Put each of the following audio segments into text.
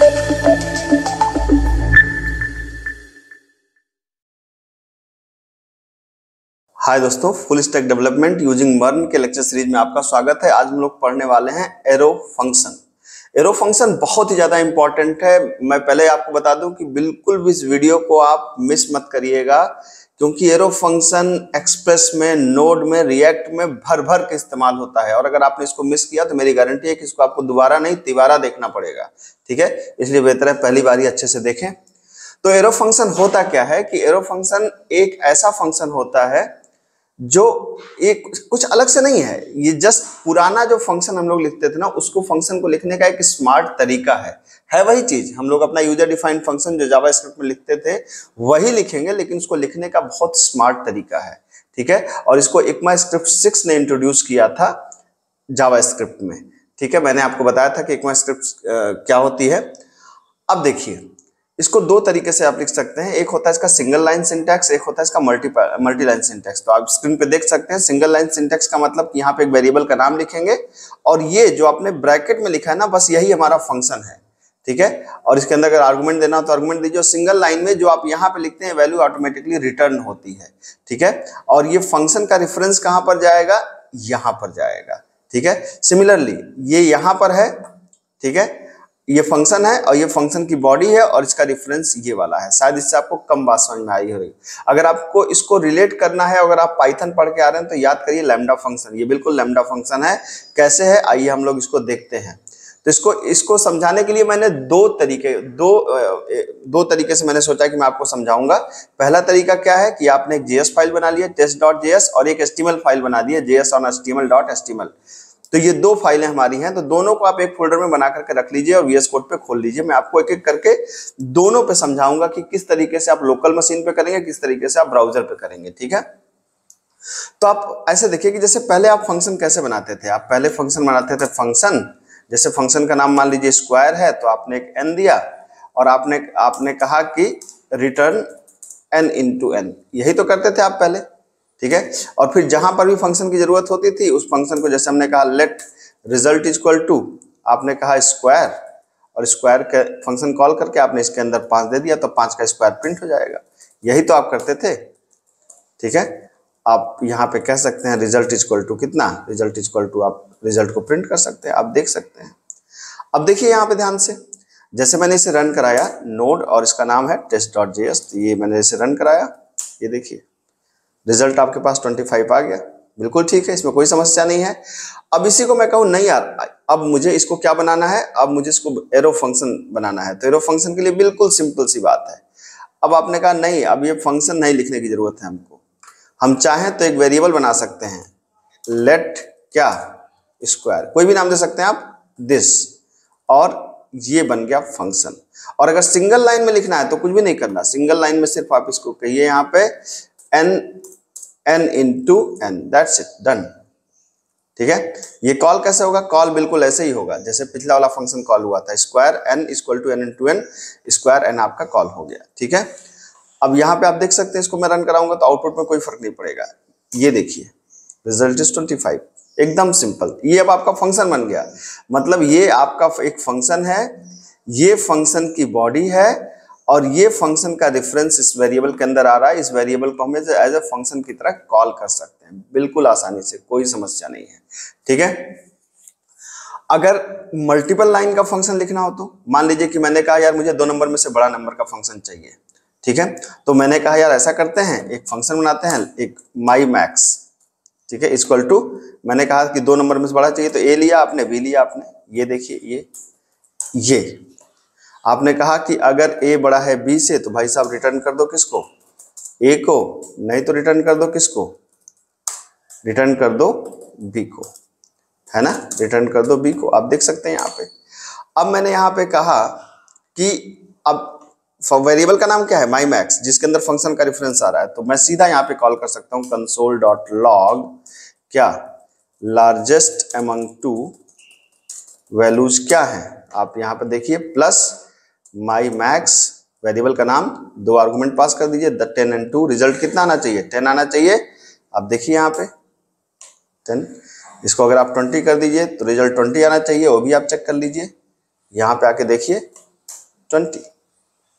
हाय दोस्तों, full stack development using मर्न के लेक्चर सीरीज में आपका स्वागत है। आज हम लोग पढ़ने वाले हैं एरो फंक्शन। एरो फंक्शन बहुत ही ज्यादा इंपॉर्टेंट है। मैं पहले आपको बता दूं कि बिल्कुल भी इस वीडियो को आप मिस मत करिएगा, क्योंकि एरो फंक्शन एक्सप्रेस में, नोड में, रिएक्ट में भर भर के इस्तेमाल होता है। और अगर आपने इसको मिस किया तो मेरी गारंटी है कि इसको आपको दोबारा नहीं तिबारा देखना पड़ेगा। ठीक है, इसलिए बेहतर है पहली बार ही अच्छे से देखें। तो एरो फंक्शन होता क्या है कि एरो फंक्शन एक ऐसा फंक्शन होता है जो एक कुछ अलग से नहीं है। ये जस्ट पुराना जो फंक्शन हम लोग लिखते थे ना, उसको फंक्शन को लिखने का एक स्मार्ट तरीका है वही चीज। हम लोग अपना यूजर डिफाइंड फंक्शन जो जावास्क्रिप्ट में लिखते थे वही लिखेंगे, लेकिन उसको लिखने का बहुत स्मार्ट तरीका है। ठीक है, और इसको ECMAScript 6 ने इंट्रोड्यूस किया था जावास्क्रिप्ट में। ठीक है, मैंने आपको बताया था कि ECMAScript क्या होती है। अब देखिए, इसको दो तरीके से आप लिख सकते हैं। एक होता है इसका सिंगल लाइन सिंटैक्स, एक होता है इसका मल्टी लाइन सिंटैक्स। तो आप स्क्रीन पे देख सकते हैं सिंगल लाइन सिंटैक्स का मतलब कि यहाँ पे एक वेरिएबल का नाम लिखेंगे और ये जो आपने ब्रैकेट में लिखा है ना, बस यही हमारा फंक्शन है। ठीक है, और इसके अंदर अगर आर्गुमेंट देना हो तो आर्गुमेंट दीजिए। सिंगल लाइन में जो आप यहाँ पे लिखते हैं वैल्यू ऑटोमेटिकली रिटर्न होती है। ठीक है, और ये फंक्शन का रेफरेंस कहाँ पर जाएगा? यहाँ पर जाएगा। ठीक है, सिमिलरली ये यहाँ पर है। ठीक है, ये फंक्शन है और ये फंक्शन की बॉडी है और इसका रेफरेंस ये वाला है। शायद इससे आपको कम बात समझ में आई होगी। अगर आपको इसको रिलेट करना है, अगर आप पाइथन पढ़ के आ रहे हैं तो याद करिए लैम्डा फंक्शन। ये बिल्कुल लैम्डा फंक्शन है। कैसे है आइए हम लोग इसको देखते हैं। तो इसको समझाने के लिए मैंने दो तरीके से मैंने सोचा कि मैं आपको समझाऊंगा। पहला तरीका क्या है कि आपने एक JS फाइल बना लिया test.js और एक HTML फाइल बना दी है JS और HTML.html। तो ये दो फाइलें हमारी हैं, तो दोनों को आप एक फोल्डर में बना करके रख लीजिए और VS कोड पे खोल लीजिए। मैं आपको एक एक करके दोनों पे समझाऊंगा कि किस तरीके से आप लोकल मशीन पे करेंगे, किस तरीके से आप ब्राउजर पे करेंगे। ठीक है, तो आप ऐसे देखिए कि जैसे पहले आप फंक्शन कैसे बनाते थे। आप पहले फंक्शन बनाते थे फंक्शन, जैसे फंक्शन का नाम मान लीजिए स्क्वायर है, तो आपने एक n दिया और आपने कहा कि रिटर्न n इंटू n। यही तो करते थे आप पहले। ठीक है, और फिर जहां पर भी फंक्शन की जरूरत होती थी उस फंक्शन को, जैसे हमने कहा let result is equal to, आपने कहा स्क्वायर और स्क्वायर के फंक्शन कॉल करके आपने इसके अंदर 5 दे दिया, तो 5 का स्क्वायर प्रिंट हो जाएगा। यही तो आप करते थे। ठीक है, आप यहाँ पे कह सकते हैं रिजल्ट इज इक्वल टू कितना, रिजल्ट इज इक्वल टू, आप रिजल्ट को प्रिंट कर सकते हैं, आप देख सकते हैं। अब देखिए यहाँ पे ध्यान से, जैसे मैंने इसे रन कराया नोड और इसका नाम है test.js, तो ये मैंने इसे रन कराया, ये देखिए रिजल्ट आपके पास 25 आ गया। बिल्कुल ठीक है, इसमें कोई समस्या नहीं है। अब इसी को मैं कहूँ नहीं यार, अब मुझे इसको क्या बनाना है, अब मुझे इसको एरो फंक्शन बनाना है। तो एरो फंक्शन के लिए बिल्कुल सिंपल सी बात है। अब आपने कहा नहीं, अब ये फंक्शन नहीं लिखने की जरूरत है हमको। हम चाहें तो एक वेरिएबल बना सकते हैं, लेट क्या स्क्वायर, कोई भी नाम दे सकते हैं आप, दिस, और ये बन गया फंक्शन। और अगर सिंगल लाइन में लिखना है तो कुछ भी नहीं करना, सिंगल लाइन में सिर्फ आप इसको कहिए यहाँ पे n into n, that's it, done. ठीक है, ये कॉल कैसे होगा? कॉल बिल्कुल ऐसे ही होगा जैसे पिछला वाला फंक्शन कॉल हुआ था, square n equal to n into n, square n आपका कॉल हो गया। ठीक है, अब यहाँ पे आप देख सकते हैं, इसको मैं रन कराऊंगा तो आउटपुट में कोई फर्क नहीं पड़ेगा। ये देखिए रिजल्ट इज 25, एकदम सिंपल। ये अब आपका फंक्शन बन गया। मतलब ये आपका एक फंक्शन है, ये फंक्शन की बॉडी है और ये फंक्शन का रेफरेंस इस वेरिएबल के अंदर आ रहा है। इस वेरिएबल को हम एज ए फंक्शन की तरह कॉल कर सकते हैं बिल्कुल आसानी से, कोई समस्या नहीं है। ठीक है, अगर मल्टीपल लाइन का फंक्शन लिखना हो तो मान लीजिए कि मैंने कहा यार मुझे 2 नंबर में से बड़ा नंबर का फंक्शन चाहिए। ठीक है, तो मैंने कहा यार ऐसा करते हैं, एक फंक्शन बनाते हैं, एक माई मैक्स, ठीक है, इक्वल टू, मैंने कहा कि 2 नंबर में से बड़ा चाहिए तो ए लिया आपने, बी लिया आपने। ये देखिए ये आपने कहा कि अगर ए बड़ा है बी से तो भाई साहब रिटर्न कर दो किसको, ए को, नहीं तो रिटर्न कर दो किसको, रिटर्न कर दो बी को, है ना, रिटर्न कर दो बी को। आप देख सकते हैं यहाँ पे। अब मैंने यहाँ पे कहा कि अब वेरिएबल का नाम क्या है, माई मैक्स, जिसके अंदर फंक्शन का रेफरेंस आ रहा है, तो मैं सीधा यहाँ पे कॉल कर सकता हूँ console.log क्या, लार्जेस्ट एमंग टू वैल्यूज क्या है, आप यहाँ पे देखिए, प्लस माई मैक्स, वेरिएबल का नाम, 2 आर्गुमेंट पास कर दीजिए, 10 and 2, रिजल्ट कितना आना चाहिए, 10 आना चाहिए। आप देखिए यहाँ पे 10, इसको अगर आप 20 कर दीजिए तो रिजल्ट 20 आना चाहिए, वो भी आप चेक कर लीजिए। यहाँ पे आके देखिए 20,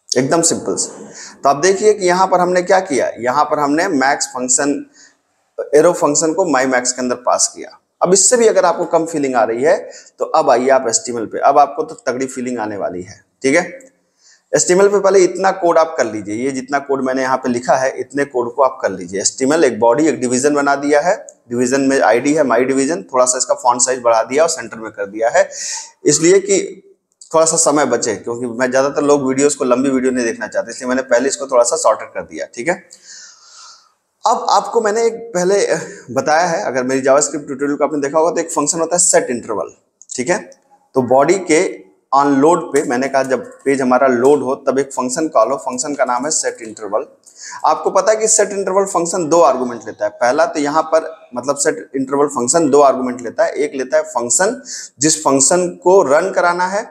एकदम सिंपल से। तो आप देखिए कि यहाँ पर हमने क्या किया, यहाँ पर हमने मैक्स फंक्शन, एरो फंक्शन को माई मैक्स के अंदर पास किया। अब इससे भी अगर आपको कम फीलिंग आ रही है तो अब आइए आप एचटीएमएल पे, अब आपको तो तगड़ी फीलिंग आने वाली है, ठीक है। एचटीएमएल पे पहले इतना कोड आप कर लीजिए, ये जितना कोड मैंने यहाँ पे लिखा है इतने कोड को आप कर लीजिए। एचटीएमएल एक बॉडी, एक डिवीजन बना दिया है, डिवीजन में आईडी है माई डिवीजन, थोड़ा सा इसका फॉन्ट साइज बढ़ा दिया और सेंटर में कर दिया है, इसलिए कि थोड़ा सा समय बचे, क्योंकि मैं ज्यादातर लोग वीडियोस को लंबी वीडियो नहीं देखना चाहते, इसलिए मैंने पहले इसको थोड़ा सा शॉर्टेड कर दिया, ठीक है। अब आपको मैंने एक पहले बताया है, अगर मेरी जावास्क्रिप्ट ट्यूटोरियल को आपने देखा होगा तो एक फंक्शन होता है सेट इंटरवल, ठीक है। तो बॉडी के ऑन लोड पे मैंने कहा जब पेज हमारा लोड हो तब एक फंक्शन कॉल हो, फंक्शन का नाम है सेट इंटरवल। आपको पता है कि सेट इंटरवल फंक्शन दो आर्गुमेंट लेता है। पहला तो यहाँ पर मतलब सेट इंटरवल फंक्शन दो आर्गुमेंट लेता है, एक लेता है फंक्शन जिस फंक्शन को रन कराना है,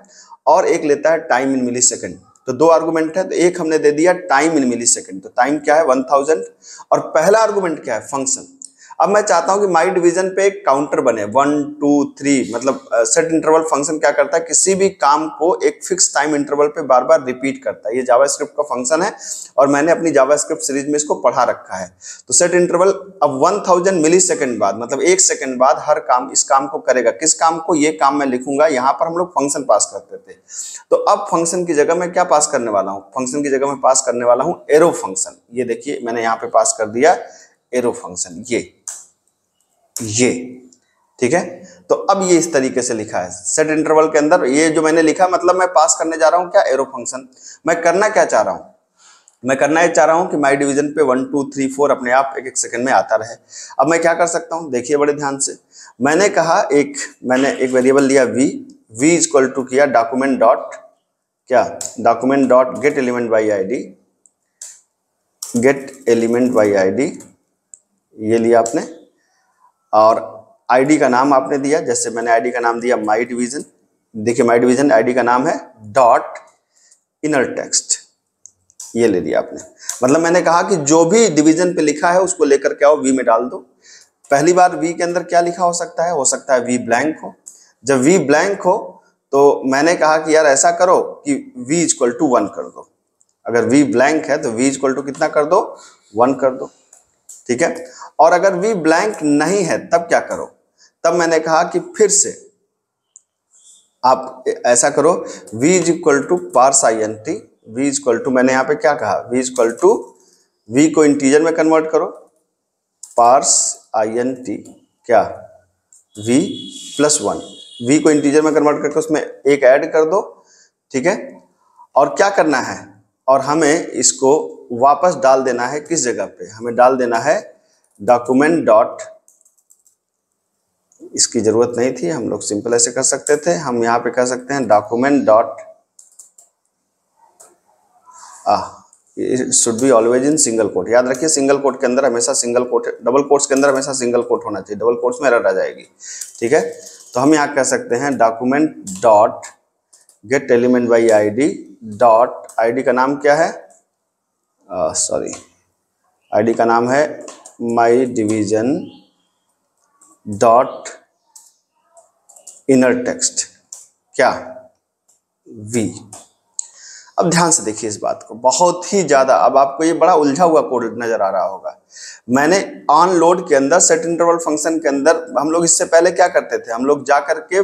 और एक लेता है टाइम इन मिली सेकेंड। तो दो आर्गुमेंट है, तो एक हमने दे दिया टाइम इन मिली सेकेंड, तो टाइम क्या है 1000, और पहला आर्गुमेंट क्या है फंक्शन। अब मैं चाहता हूं कि माई डिवीजन पे एक काउंटर बने 1 2 3, मतलब सेट इंटरवल फंक्शन क्या करता है, किसी भी काम को एक फिक्स टाइम इंटरवल पे बार बार रिपीट करता है। ये जावास्क्रिप्ट का फंक्शन है और मैंने अपनी जावास्क्रिप्ट सीरीज में इसको पढ़ा रखा है। तो सेट इंटरवल अब 1000 मिली सेकेंड बाद, मतलब 1 सेकेंड बाद हर काम इस काम को करेगा। किस काम को, ये काम मैं लिखूंगा, यहाँ पर हम लोग फंक्शन पास करते थे। तो अब फंक्शन की जगह मैं क्या पास करने वाला हूँ, फंक्शन की जगह मैं पास करने वाला हूँ एरो फंक्शन। ये देखिए मैंने यहाँ पे पास कर दिया एरो फंक्शन, ये ठीक है। तो अब ये इस तरीके से लिखा है सेट इंटरवल के अंदर, ये जो मैंने लिखा मतलब मैं पास करने जा रहा हूं क्या, एरो फंक्शन। मैं करना क्या चाह रहा हूं, मैं करना ये चाह रहा हूं कि माई डिवीजन पे 1 2 3 4 अपने आप एक एक सेकंड में आता रहे। अब मैं क्या कर सकता हूं, देखिए बड़े ध्यान से, मैंने कहा मैंने एक वेरिएबल लिया v इक्वल टू किया डॉक्यूमेंट डॉट क्या, document dot gate element by ID, gate element by ID ये लिया आपने, और आईडी का नाम आपने दिया, जैसे मैंने आईडी का नाम दिया माई डिवीजन। देखिए माई डिवीजन आईडी का नाम है डॉट इनर टेक्स्ट, ये ले लिया आपने। मतलब मैंने कहा कि जो भी डिवीजन पे लिखा है उसको लेकर के आओ वी में डाल दो। पहली बार वी के अंदर क्या लिखा हो सकता है वी ब्लैंक हो। जब वी ब्लैंक हो तो मैंने कहा कि यार ऐसा करो कि वी इक्वल टू 1 कर दो। अगर वी ब्लैंक है तो वी इक्वल टू कितना कर दो, 1 कर दो, ठीक है। और अगर वी ब्लैंक नहीं है तब क्या करो, तब मैंने कहा कि फिर से आप ऐसा करो v is equal to parse int, v equal to मैंने यहाँ पे क्या कहा, v इक्वल टू v को इंटीजर में कन्वर्ट करो, पार्स int क्या v प्लस 1, v को इंटीजर में कन्वर्ट करके उसमें एक ऐड कर दो, ठीक है। और क्या करना है, और हमें इसको वापस डाल देना है किस जगह पे, हमें डाल देना है डॉक्यूमेंट डॉट, इसकी जरूरत नहीं थी, हम लोग सिंपल ऐसे कर सकते थे, हम यहाँ पे कर सकते हैं document dot, should be always in single quote. याद रखिए सिंगल कोट के अंदर हमेशा सिंगल कोट, डबल कोट्स के अंदर हमेशा सिंगल कोट होना चाहिए, डबल कोट्स में एरर आ जाएगी, ठीक है। तो हम यहाँ कह सकते हैं document dot gate element by ID dot, ID का नाम क्या है, सॉरी आईडी का नाम है माई डिवीजन डॉट इनर टेक्स्ट क्या v। अब ध्यान से देखिए इस बात को, बहुत ही ज्यादा, अब आपको ये बड़ा उलझा हुआ कोड नजर आ रहा होगा। मैंने ऑन लोड के अंदर सेट इंटरवल फंक्शन के अंदर हम लोग इससे पहले क्या करते थे, हम लोग जा करके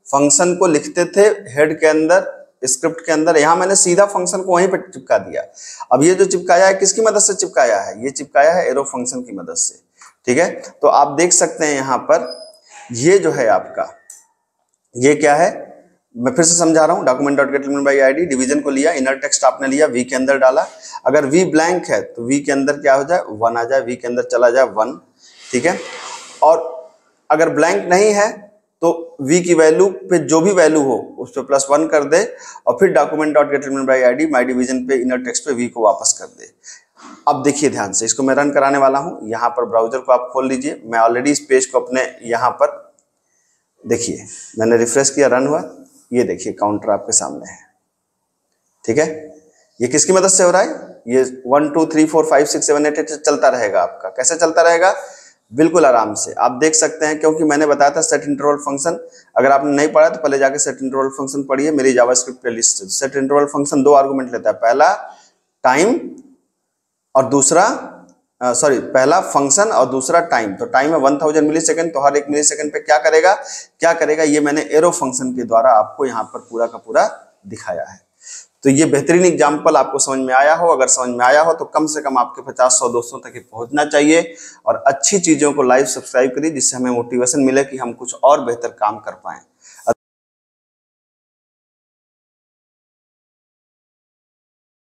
फंक्शन को लिखते थे हेड के अंदर, स्क्रिप्ट के अंदर। यहाँ मैंने सीधा फंक्शन को वहीं पे चिपका दिया। अब ये जो चिपकाया है किसकी मदद से चिपकाया है, ये चिपकाया है एरो फंक्शन की मदद से, ठीक है। तो आप देख सकते हैं यहाँ पर ये जो है आपका, ये क्या है, मैं फिर से समझा रहा हूँ, document dot gate element by ID, division को लिया, इनर टेक्स्ट आपने लिया, वी के अंदर डाला। अगर वी ब्लैंक है तो वी के अंदर क्या हो जाए, 1 आ जाए, वी के अंदर चला जाए 1, ठीक है। और अगर ब्लैंक नहीं है तो v की वैल्यू पे जो भी वैल्यू हो उस पर प्लस 1 कर दे, और फिर document dot gate element by ID my division पे इनर टेक्स्ट पे v को वापस कर दे। अब देखिए ध्यान से, इसको मैं रन कराने वाला हूं। यहाँ पर ब्राउजर को आप खोल लीजिए, मैं ऑलरेडी इस पेज को अपने यहाँ पर देखिए, मैंने रिफ्रेश किया, रन हुआ, ये देखिए काउंटर आपके सामने है, ठीक है। ये किसकी मदद से हो रहा है, ये 1 2 3 4 5 6 7 8 8 चलता रहेगा आपका। कैसे चलता रहेगा, बिल्कुल आराम से आप देख सकते हैं, क्योंकि मैंने बताया था सेट इंटरवल फंक्शन। अगर आपने नहीं पढ़ा तो पहले जाके सेट इंटरवल फंक्शन पढ़िए, मेरी जावास्क्रिप्ट प्लेलिस्ट से। सेट इंटरवल फंक्शन दो आर्गुमेंट लेता है, पहला टाइम और दूसरा पहला फंक्शन और दूसरा टाइम। तो टाइम है 1000 मिली सेकेंड, तो हर 1 मिली सेकेंड पे क्या करेगा, ये मैंने एरो फंक्शन के द्वारा आपको यहाँ पर पूरा का पूरा दिखाया है। तो ये बेहतरीन एग्जाम्पल आपको समझ में आया हो। अगर समझ में आया हो तो कम से कम आपके 50-100 दोस्तों तक ये पहुंचना चाहिए, और अच्छी चीजों को लाइव सब्सक्राइब करिए, जिससे हमें मोटिवेशन मिले कि हम कुछ और बेहतर काम कर पाएं।